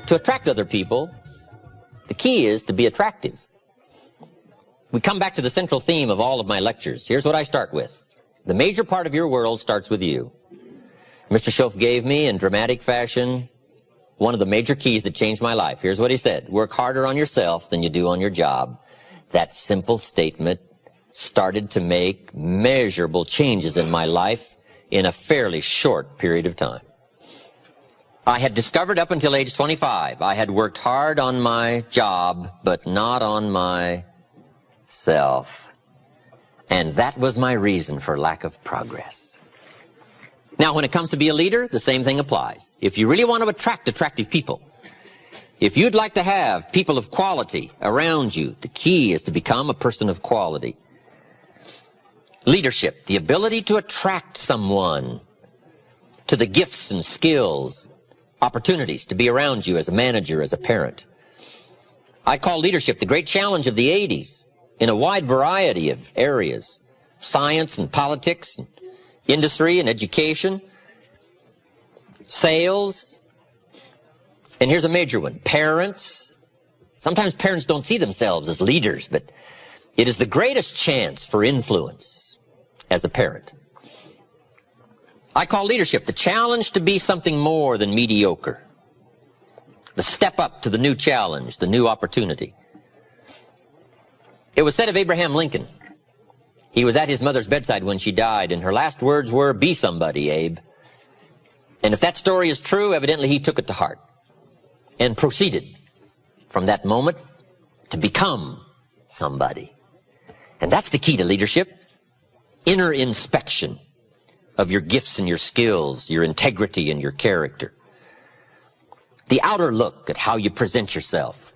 To attract other people, the key is to be attractive. We come back to the central theme of all of my lectures. Here's what I start with. The major part of your world starts with you. Mr. Schoaf gave me, in dramatic fashion, one of the major keys that changed my life. Here's what he said. Work harder on yourself than you do on your job. That simple statement started to make measurable changes in my life in a fairly short period of time. I had discovered up until age 25, I had worked hard on my job, but not on myself. And that was my reason for lack of progress. Now, when it comes to be a leader, the same thing applies. If you really want to attract attractive people, if you'd like to have people of quality around you, the key is to become a person of quality. Leadership, the ability to attract someone to the gifts and skills, opportunities to be around you as a manager, as a parent. I call leadership the great challenge of the 80s in a wide variety of areas. Science and politics, and industry and education, sales, and here's a major one, parents. Sometimes parents don't see themselves as leaders, but it is the greatest chance for influence as a parent. I call leadership the challenge to be something more than mediocre. The step up to the new challenge, the new opportunity. It was said of Abraham Lincoln, he was at his mother's bedside when she died, and her last words were, "Be somebody, Abe." And if that story is true, evidently he took it to heart and proceeded from that moment to become somebody. And that's the key to leadership. Inner inspection of your gifts and your skills, your integrity and your character. The outer look at how you present yourself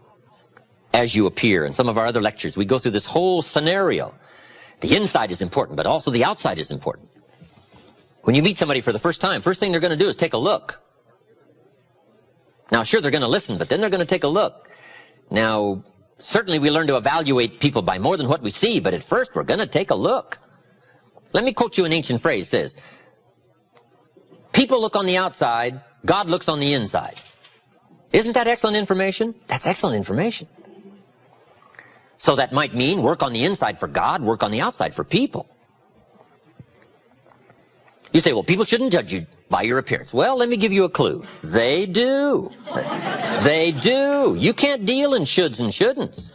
as you appear. In some of our other lectures, we go through this whole scenario. The inside is important, but also the outside is important. When you meet somebody for the first time, first thing they're going to do is take a look. Now, sure, they're going to listen, but then they're going to take a look. Now, certainly we learn to evaluate people by more than what we see, but at first we're going to take a look. Let me quote you an ancient phrase. It says, people look on the outside, God looks on the inside. Isn't that excellent information? That's excellent information. So that might mean work on the inside for God, work on the outside for people. You say, well, people shouldn't judge you by your appearance. Well, let me give you a clue. They do. They do. You can't deal in shoulds and shouldn'ts.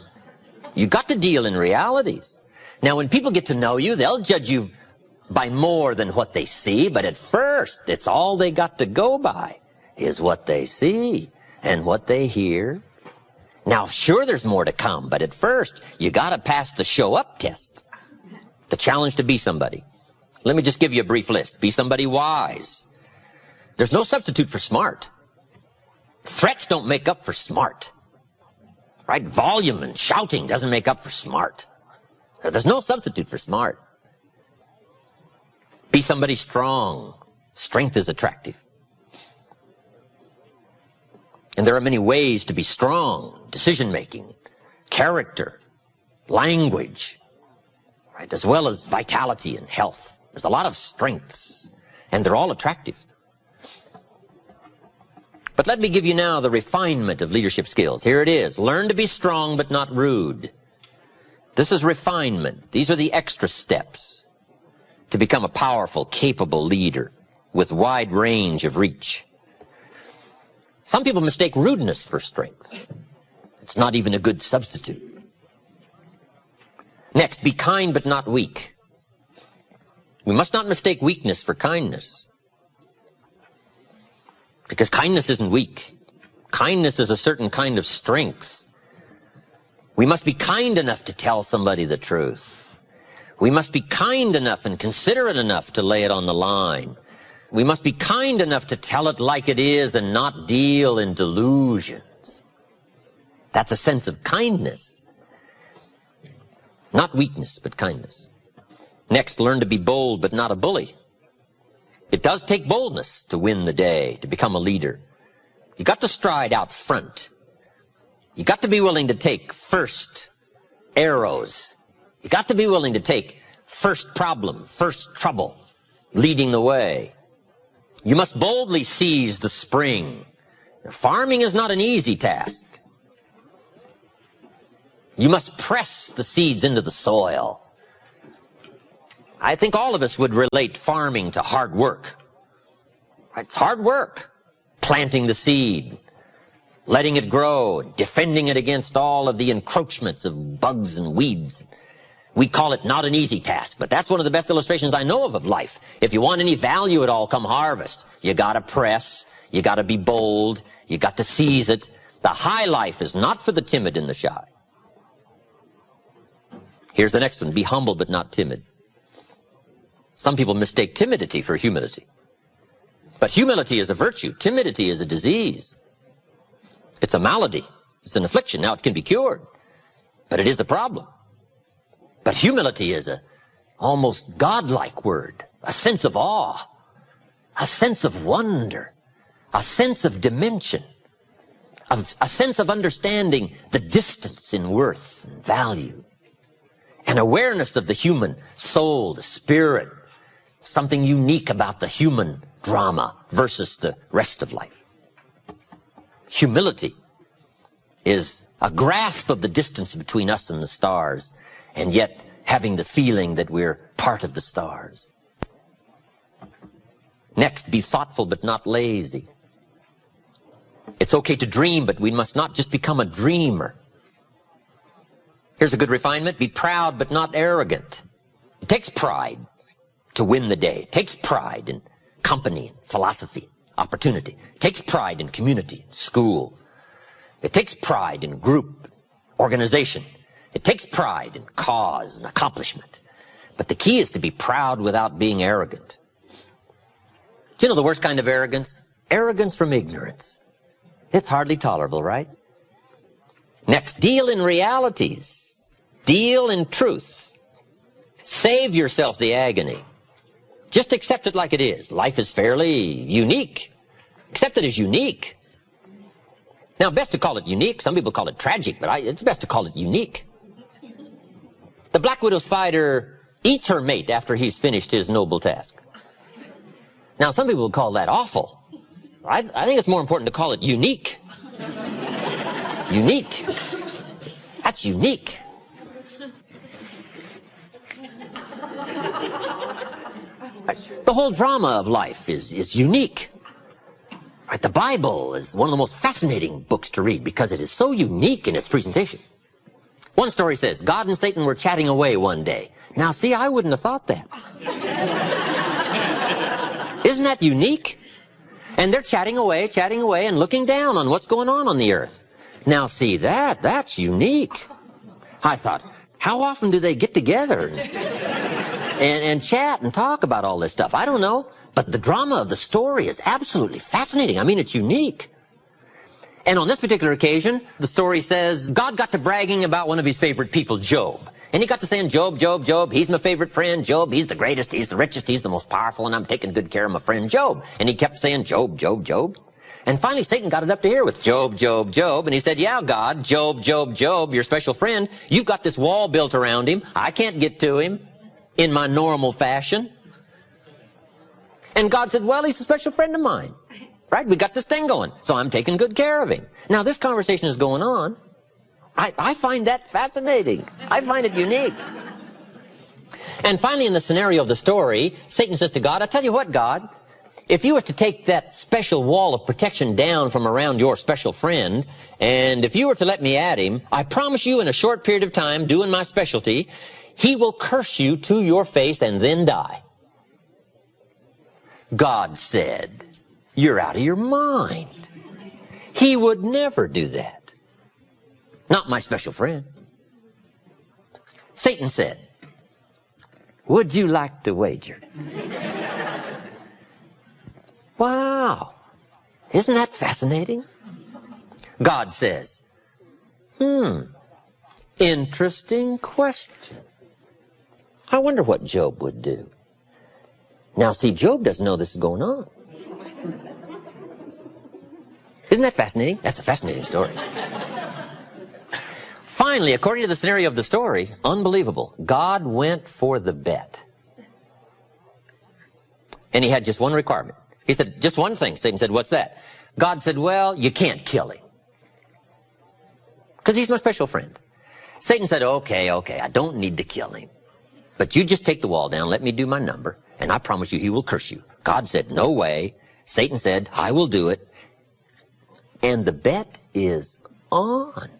You got to deal in realities. Now, when people get to know you, they'll judge you by more than what they see, but at first, it's all they got to go by is what they see and what they hear. Now, sure, there's more to come, but at first, you got to pass the show-up test, the challenge to be somebody. Let me just give you a brief list. Be somebody wise. There's no substitute for smart. Threats don't make up for smart. Right? Volume and shouting doesn't make up for smart. There's no substitute for smart. Be somebody strong. Strength is attractive. And there are many ways to be strong. Decision-making, character, language, right? As well as vitality and health. There's a lot of strengths, and they're all attractive. But let me give you now the refinement of leadership skills. Here it is. Learn to be strong but not rude. This is refinement. These are the extra steps to become a powerful, capable leader with wide range of reach. Some people mistake rudeness for strength. It's not even a good substitute. Next, be kind but not weak. We must not mistake weakness for kindness. Because kindness isn't weak. Kindness is a certain kind of strength. We must be kind enough to tell somebody the truth. We must be kind enough and considerate enough to lay it on the line. We must be kind enough to tell it like it is and not deal in delusions. That's a sense of kindness. Not weakness, but kindness. Next, learn to be bold but not a bully. It does take boldness to win the day, to become a leader. You got to stride out front. You got to be willing to take first arrows. You got to be willing to take first problem, first trouble, leading the way. You must boldly seize the spring Farming is not an easy task. You must press the seeds into the soil. I think all of us would relate farming to hard work. It's hard work. Planting the seed, letting it grow, defending it against all of the encroachments of bugs and weeds. We call it not an easy task, but that's one of the best illustrations I know of life. If you want any value at all come harvest, you gotta press, you gotta be bold, you got to seize it. The high life is not for the timid and the shy. Here's the next one, be humble but not timid. Some people mistake timidity for humility. But humility is a virtue, timidity is a disease. It's a malady, it's an affliction. Now it can be cured, but it is a problem. But humility is a almost godlike word, a sense of awe, a sense of wonder, a sense of dimension, a sense of understanding the distance in worth and value, an awareness of the human soul, the spirit, something unique about the human drama versus the rest of life. Humility is a grasp of the distance between us and the stars, and yet having the feeling that we're part of the stars. Next, be thoughtful but not lazy. It's okay to dream, but we must not just become a dreamer. Here's a good refinement. Be proud but not arrogant. It takes pride to win the day. It takes pride in company, philosophy, opportunity. It takes pride in community, school. It takes pride in group, organization. It takes pride in cause and accomplishment. But the key is to be proud without being arrogant. Do you know the worst kind of arrogance? Arrogance from ignorance. It's hardly tolerable, right? Next, deal in realities. Deal in truth. Save yourself the agony. Just accept it like it is. Life is fairly unique. Accept it as unique. Now, best to call it unique. Some people call it tragic, but it's best to call it unique. The black widow spider eats her mate after he's finished his noble task. Now, some people would call that awful. I think it's more important to call it unique. Unique. That's unique. The whole drama of life is unique. Right? The Bible is one of the most fascinating books to read because it is so unique in its presentation. One story says, God and Satan were chatting away one day. Now, see, I wouldn't have thought that. Isn't that unique? And they're chatting away, and looking down on what's going on the earth. Now, see, that's unique. I thought, how often do they get together and chat and talk about all this stuff? I don't know. But the drama of the story is absolutely fascinating. I mean, it's unique. And on this particular occasion, the story says, God got to bragging about one of his favorite people, Job. And he got to saying, Job, he's my favorite friend. Job, he's the greatest, he's the richest, he's the most powerful, and I'm taking good care of my friend Job. And he kept saying, Job. And finally, Satan got it up to here with Job. And he said, yeah, God, Job, your special friend, you've got this wall built around him. I can't get to him in my normal fashion. And God said, well, he's a special friend of mine. Right? We got this thing going, so I'm taking good care of him. Now, this conversation is going on. I find that fascinating. I find it unique. And finally, in the scenario of the story, Satan says to God, I tell you what, God, if you were to take that special wall of protection down from around your special friend, and if you were to let me at him, I promise you in a short period of time, doing my specialty, he will curse you to your face and then die. God said, you're out of your mind. He would never do that. Not my special friend. Satan said, would you like to wager? Wow. Isn't that fascinating? God says, interesting question. I wonder what Job would do. Now, see, Job doesn't know this is going on. Isn't that fascinating? That's a fascinating story. Finally, according to the scenario of the story, unbelievable, God went for the bet. And he had just one requirement. He said, just one thing. Satan said, what's that? God said, well, you can't kill him, because he's my special friend. Satan said, okay, I don't need to kill him, but you just take the wall down, let me do my number, and I promise you he will curse you. God said, no way. Satan said, I will do it. And the bet is on.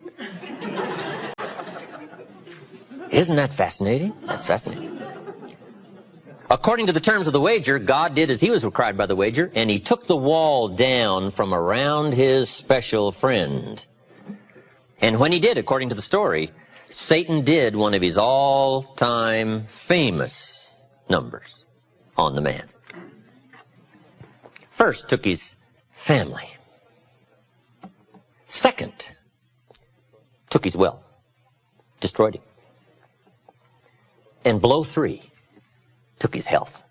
Isn't that fascinating? That's fascinating. According to the terms of the wager, God did as he was required by the wager, and he took the wall down from around his special friend. And when he did, according to the story, Satan did one of his all-time famous numbers on the man. First, took his family. Second, took his wealth, destroyed him. And blow 3, took his health.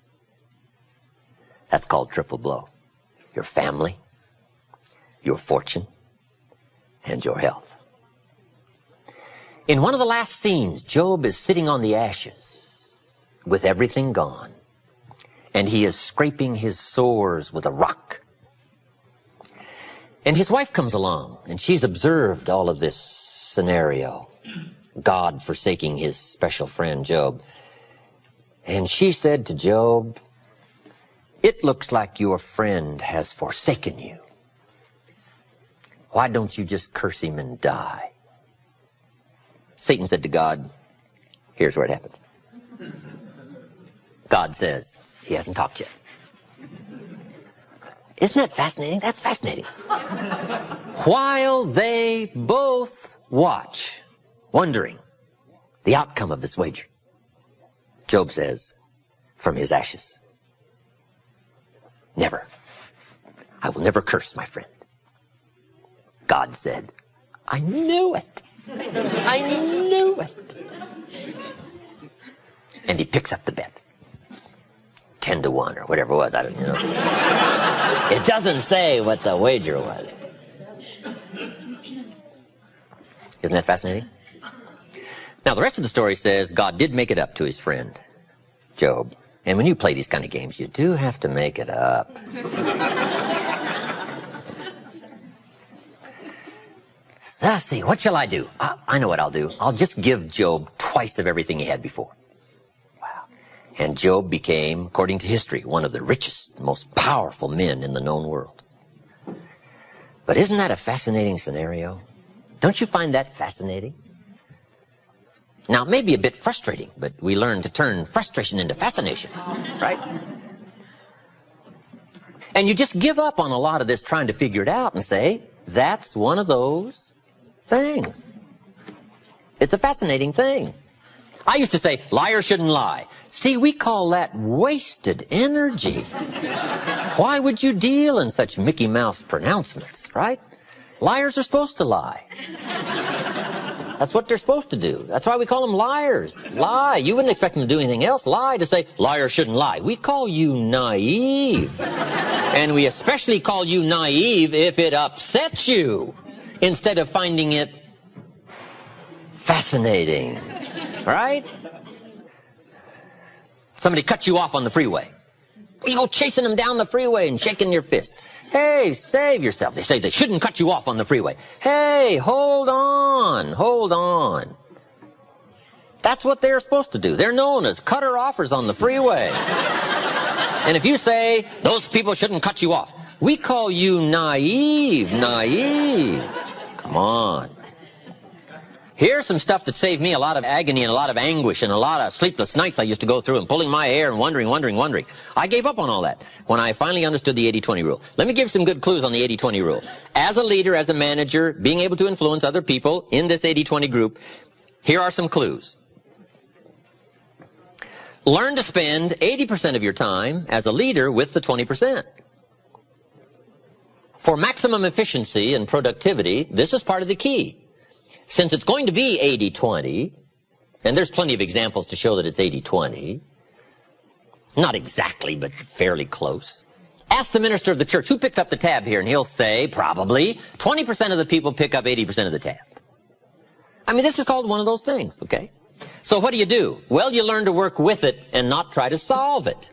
That's called triple blow. Your family, your fortune, and your health. In one of the last scenes, Job is sitting on the ashes with everything gone, and he is scraping his sores with a rock. And his wife comes along, and she's observed all of this scenario, God forsaking his special friend Job. And she said to Job, it looks like your friend has forsaken you. Why don't you just curse him and die? Satan said to God, here's where it happens. God says, he hasn't talked yet. Isn't that fascinating? That's fascinating. While they both watch, wondering the outcome of this wager, Job says, from his ashes, never. I will never curse my friend. God said, I knew it. I knew it. And he picks up the bet. 10-1 or whatever it was. I don't know. It doesn't say what the wager was. Isn't that fascinating? Now, the rest of the story says God did make it up to his friend, Job. And when you play these kind of games, you do have to make it up. So, let's see, what shall I do? I know what I'll do. I'll just give Job twice of everything he had before. Wow. And Job became, according to history, one of the richest, most powerful men in the known world. But isn't that a fascinating scenario? Don't you find that fascinating? Now, it may be a bit frustrating, but we learn to turn frustration into fascination, right? And you just give up on a lot of this trying to figure it out and say, that's one of those things. It's a fascinating thing. I used to say, liars shouldn't lie. See, we call that wasted energy. Why would you deal in such Mickey Mouse pronouncements, right? Liars are supposed to lie. That's what they're supposed to do. That's why we call them liars. Lie. You wouldn't expect them to do anything else. Lie to say, liars shouldn't lie. We call you naive. And we especially call you naive if it upsets you, instead of finding it fascinating. Right? Somebody cuts you off on the freeway. You go chasing them down the freeway and shaking your fist. Hey, save yourself. They say they shouldn't cut you off on the freeway. Hey, hold on, hold on. That's what they're supposed to do. They're known as cutter-offers on the freeway. And if you say, those people shouldn't cut you off, we call you naive, naive. Come on. Here's some stuff that saved me a lot of agony and a lot of anguish and a lot of sleepless nights I used to go through and pulling my hair and wondering. I gave up on all that when I finally understood the 80-20 rule. Let me give some good clues on the 80-20 rule. As a leader, as a manager, being able to influence other people in this 80-20 group, here are some clues. Learn to spend 80% of your time as a leader with the 20%. For maximum efficiency and productivity, this is part of the key. Since it's going to be 80-20, and there's plenty of examples to show that it's 80-20, not exactly, but fairly close. Ask the minister of the church, who picks up the tab here? And he'll say, probably, 20% of the people pick up 80% of the tab. I mean, this is called one of those things, okay? So what do? Well, you learn to work with it and not try to solve it.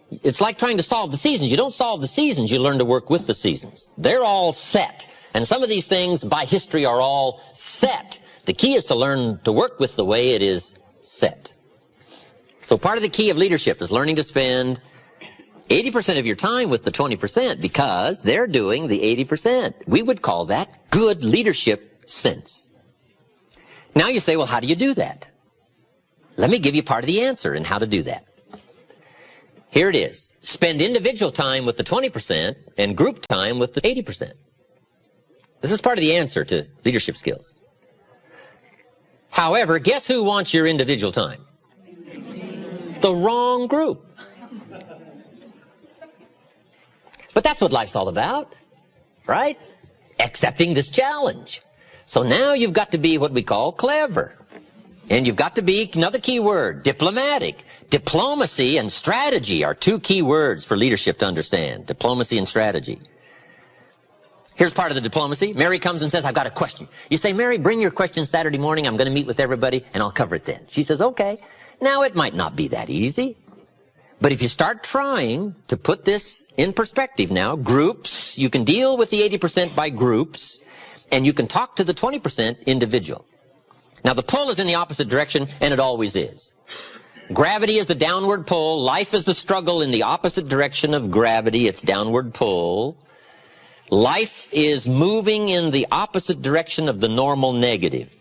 It's like trying to solve the seasons. You don't solve the seasons, you learn to work with the seasons. They're all set. And some of these things by history are all set. The key is to learn to work with the way it is set. So part of the key of leadership is learning to spend 80% of your time with the 20% because they're doing the 80%. We would call that good leadership sense. Now you say, well, how do you do that? Let me give you part of the answer in how to do that. Here it is. Spend individual time with the 20% and group time with the 80%. This is part of the answer to leadership skills. However, guess who wants your individual time? The wrong group. But that's what life's all about, right? Accepting this challenge. So now you've got to be what we call clever. And you've got to be, another key word, diplomatic. Diplomacy and strategy are two key words for leadership to understand. Diplomacy and strategy. Here's part of the diplomacy. Mary comes and says, I've got a question. You say, Mary, bring your question Saturday morning. I'm going to meet with everybody, and I'll cover it then. She says, okay. Now, it might not be that easy. But if you start trying to put this in perspective now, groups, you can deal with the 80% by groups, and you can talk to the 20% individual. Now, the pull is in the opposite direction, and it always is. Gravity is the downward pull. Life is the struggle in the opposite direction of gravity. It's downward pull. Life is moving in the opposite direction of the normal negative.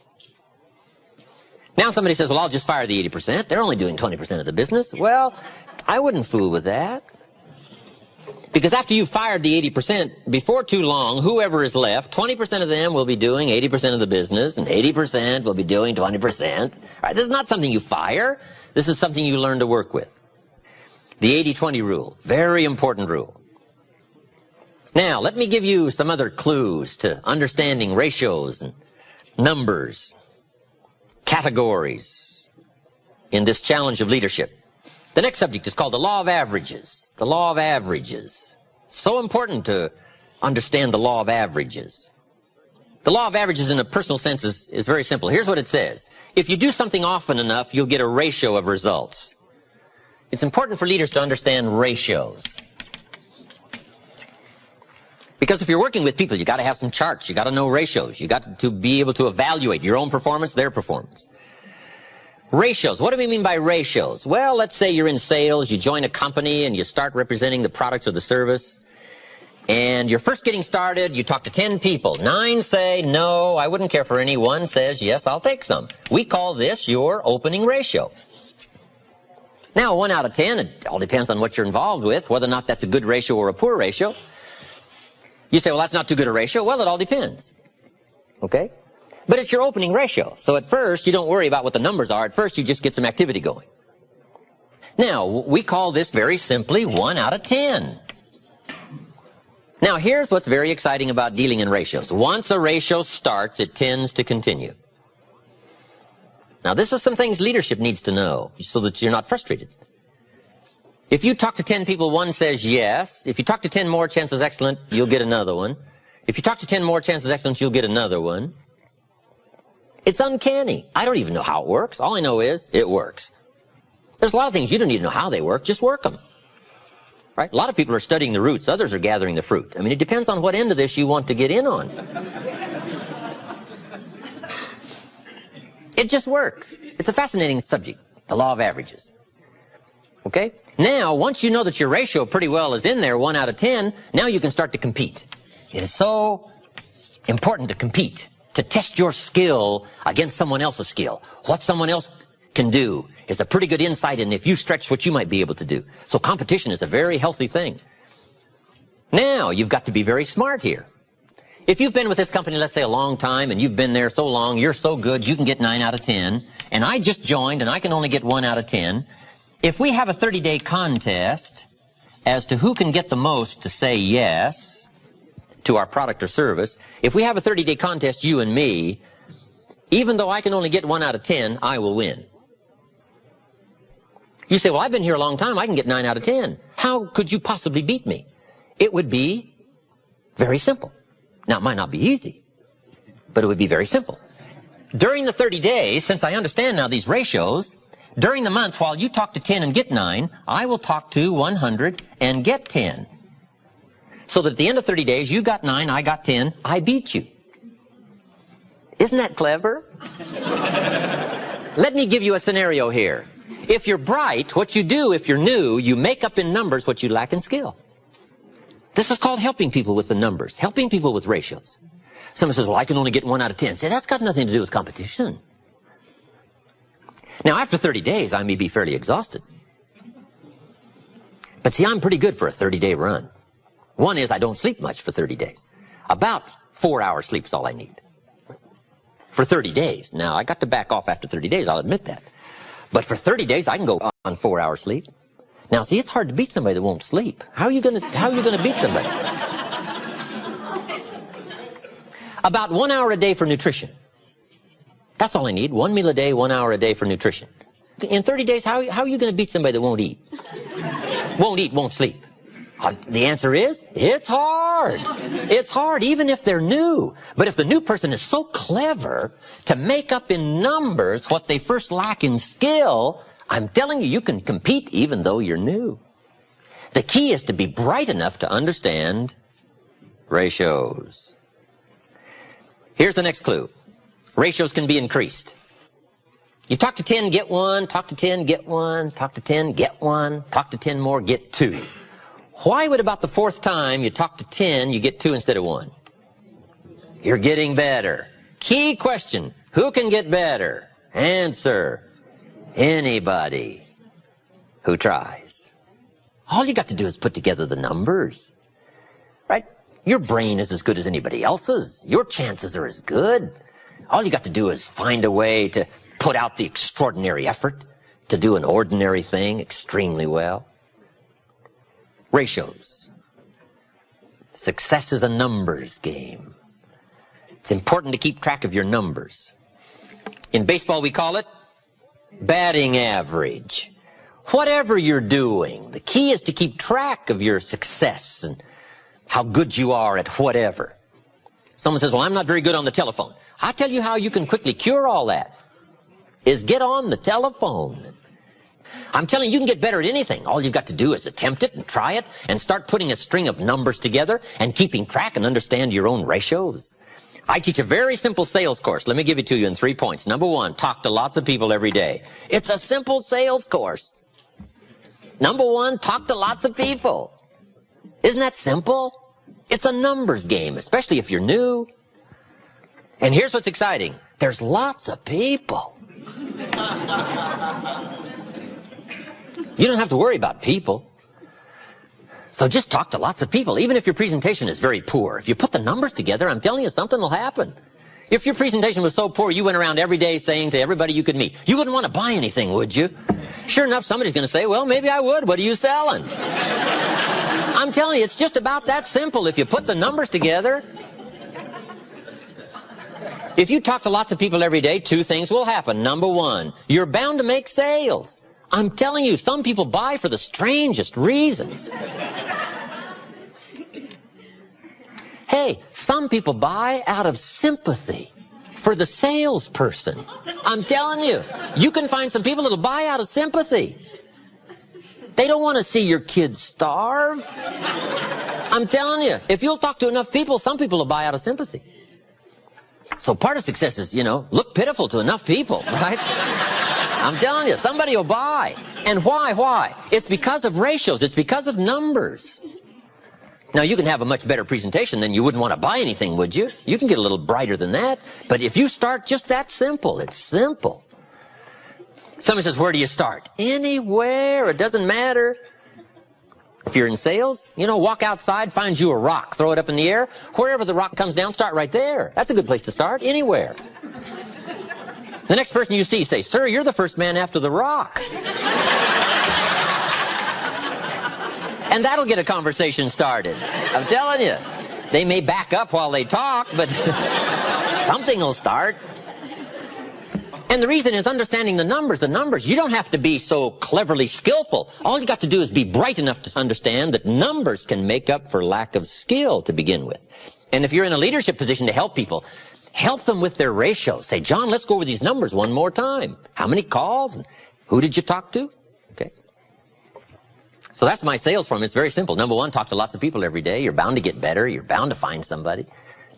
Now somebody says, well, I'll just fire the 80%. They're only doing 20% of the business. Well, I wouldn't fool with that. Because after you've fired the 80%, before too long, whoever is left, 20% of them will be doing 80% of the business, and 80% will be doing 20%. Right? This is not something you fire. This is something you learn to work with. The 80-20 rule, very important rule. Now, let me give you some other clues to understanding ratios and numbers, categories in this challenge of leadership. The next subject is called the law of averages. The law of averages. So important to understand the law of averages. The law of averages in a personal sense is very simple. Here's what it says. If you do something often enough, you'll get a ratio of results. It's important for leaders to understand ratios. Because if you're working with people, you got to have some charts. You got to know ratios. You got to be able to evaluate your own performance, their performance. Ratios. What do we mean by ratios? Well, let's say you're in sales, you join a company, and you start representing the product or the service. And you're first getting started, you talk to 10 people. 9 say, no, I wouldn't care for any. 1 says, yes, I'll take some. We call this your opening ratio. Now, 1 out of 10, it all depends on what you're involved with, whether or not that's a good ratio or a poor ratio. You say, well, that's not too good a ratio. Well, it all depends. Okay? But it's your opening ratio. So at first, you don't worry about what the numbers are. At first, you just get some activity going. Now, we call this very simply 1 out of 10. Now, here's what's very exciting about dealing in ratios. Once a ratio starts, it tends to continue. Now, this is some things leadership needs to know so that you're not frustrated. If you talk to 10 people, 1 says yes. If you talk to 10 more, chances excellent, you'll get another one. If you talk to 10 more, chances excellent, you'll get another one. It's uncanny. I don't even know how it works. All I know is it works. There's a lot of things you don't even know how they work. Just work them. Right? A lot of people are studying the roots. Others are gathering the fruit. I mean, it depends on what end of this you want to get in on. It just works. It's a fascinating subject, the law of averages. Okay? Now, once you know that your ratio pretty well is in there, 1 out of 10, now you can start to compete. It is so important to compete, to test your skill against someone else's skill. What someone else can do is a pretty good insight in if you stretch what you might be able to do. So competition is a very healthy thing. Now, you've got to be very smart here. If you've been with this company, let's say a long time, and you've been there so long, you're so good, you can get 9 out of 10, and I just joined and I can only get 1 out of 10, if we have a 30-day contest as to who can get the most to say yes to our product or service, if we have a 30-day contest, you and me, even though I can only get 1 out of 10, I will win. You say, well, I've been here a long time, I can get 9 out of 10. How could you possibly beat me? It would be very simple. Now, it might not be easy, but it would be very simple. During the 30 days, since I understand now these ratios, During the month, while you talk to 10 and get 9, I will talk to 100 and get 10. So that at the end of 30 days, you got 9, I got 10, I beat you. Isn't that clever? Let me give you a scenario here. If you're bright, what you do if you're new, you make up in numbers what you lack in skill. This is called helping people with the numbers, helping people with ratios. Someone says, well, I can only get 1 out of 10. Say, that's got nothing to do with competition. Now, after 30 days, I may be fairly exhausted. But see, I'm pretty good for a 30-day run. One is I don't sleep much for 30 days. About 4 hours sleep is all I need. For 30 days. Now, I got to back off after 30 days, I'll admit that. But for 30 days, I can go on 4 hours sleep. Now, see, it's hard to beat somebody that won't sleep. How are you gonna beat somebody? About 1 hour a day for nutrition. That's all I need. 1 meal a day, 1 hour a day for nutrition. In 30 days, how are you going to beat somebody that won't eat? Won't eat, won't sleep. The answer is, it's hard. It's hard, even if they're new. But if the new person is so clever to make up in numbers what they first lack in skill, I'm telling you, you can compete even though you're new. The key is to be bright enough to understand ratios. Here's the next clue. Ratios can be increased. You talk to 10, get 1, talk to 10, get 1, talk to 10, get 1, talk to 10 more, get 2. Why would about the 4th time you talk to 10, you get 2 instead of 1? You're getting better. Key question, who can get better? Answer, anybody who tries. All you got to do is put together the numbers. Right? Your brain is as good as anybody else's. Your chances are as good. All you got to do is find a way to put out the extraordinary effort to do an ordinary thing extremely well. Ratios. Success is a numbers game. It's important to keep track of your numbers. In baseball, we call it batting average. Whatever you're doing, the key is to keep track of your success and how good you are at whatever. Someone says, well, I'm not very good on the telephone. I'll tell you how you can quickly cure all that, is get on the telephone. I'm telling you, you can get better at anything. All you've got to do is attempt it and try it and start putting a string of numbers together and keeping track and understand your own ratios. I teach a very simple sales course. Let me give it to you in 3 points. Number 1, talk to lots of people every day. It's a simple sales course. Number 1, talk to lots of people. Isn't that simple? It's a numbers game, especially if you're new. And here's what's exciting. There's lots of people. You don't have to worry about people. So just talk to lots of people, even if your presentation is very poor. If you put the numbers together, I'm telling you, something will happen. If your presentation was so poor, you went around every day saying to everybody you could meet, you wouldn't want to buy anything, would you? Sure enough, somebody's going to say, well, maybe I would. What are you selling? I'm telling you, it's just about that simple. If you put the numbers together, if you talk to lots of people every day, 2 things will happen. Number 1, you're bound to make sales. I'm telling you, some people buy for the strangest reasons. Hey, some people buy out of sympathy for the salesperson. I'm telling you, you can find some people that'll buy out of sympathy. They don't want to see your kids starve. I'm telling you, if you'll talk to enough people, some people will buy out of sympathy. So part of success is, look pitiful to enough people, right? I'm telling you, somebody will buy. And why? Why? It's because of ratios. It's because of numbers. Now, you can have a much better presentation than you wouldn't want to buy anything, would you? You can get a little brighter than that. But if you start just that simple, it's simple. Someone says, where do you start? Anywhere. It doesn't matter. If you're in sales, walk outside, find you a rock, throw it up in the air. Wherever the rock comes down, start right there. That's a good place to start. Anywhere. The next person you see, say, sir, you're the first man after the rock. And that'll get a conversation started. I'm telling you. They may back up while they talk, but something will start. And the reason is understanding the numbers. The numbers, you don't have to be so cleverly skillful. All you got to do is be bright enough to understand that numbers can make up for lack of skill to begin with. And if you're in a leadership position to help people, help them with their ratios. Say, John, let's go over these numbers one more time. How many calls? Who did you talk to? Okay. So that's my sales form. It's very simple. Number one, talk to lots of people every day. You're bound to get better. You're bound to find somebody.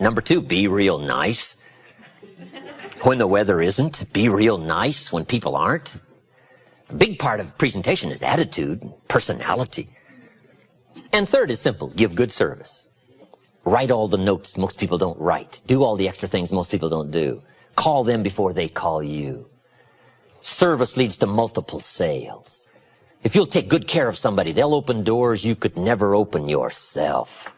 Number two, be real nice. When the weather isn't, be real nice when people aren't. A big part of presentation is attitude, personality. And third is simple. Give good service. Write all the notes most people don't write. Do all the extra things most people don't do. Call them before they call you. Service leads to multiple sales. If you'll take good care of somebody, they'll open doors you could never open yourself.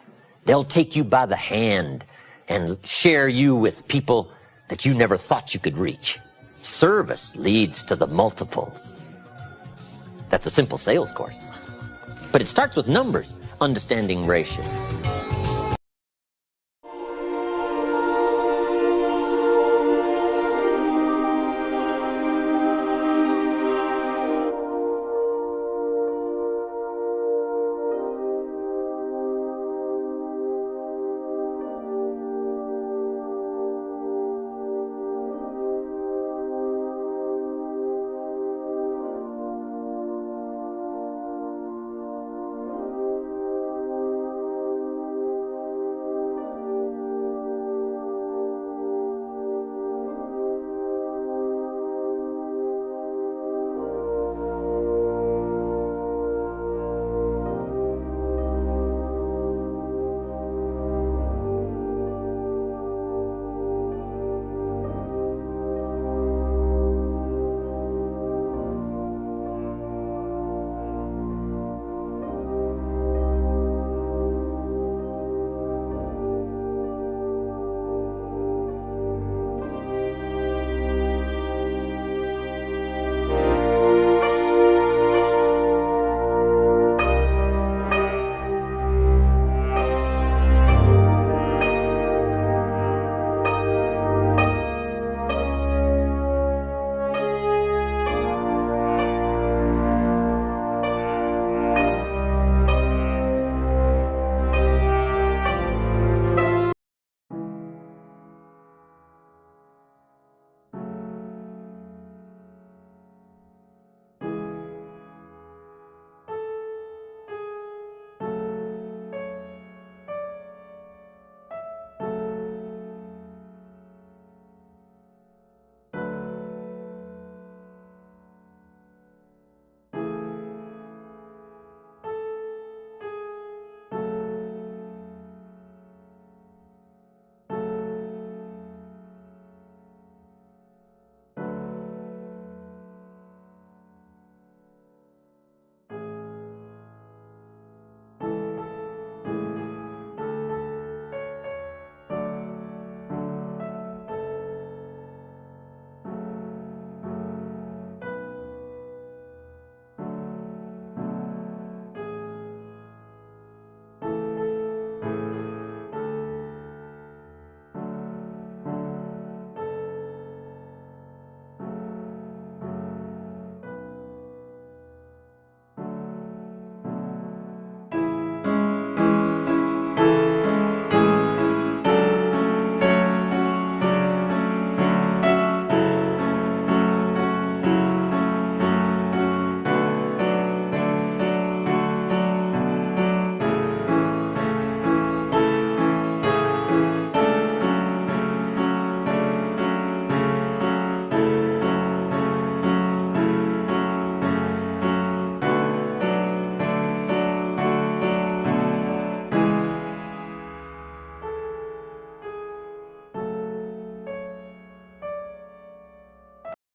They'll take you by the hand and share you with people that you never thought you could reach. Service leads to the multiples. That's a simple sales course. But it starts with numbers, understanding ratios.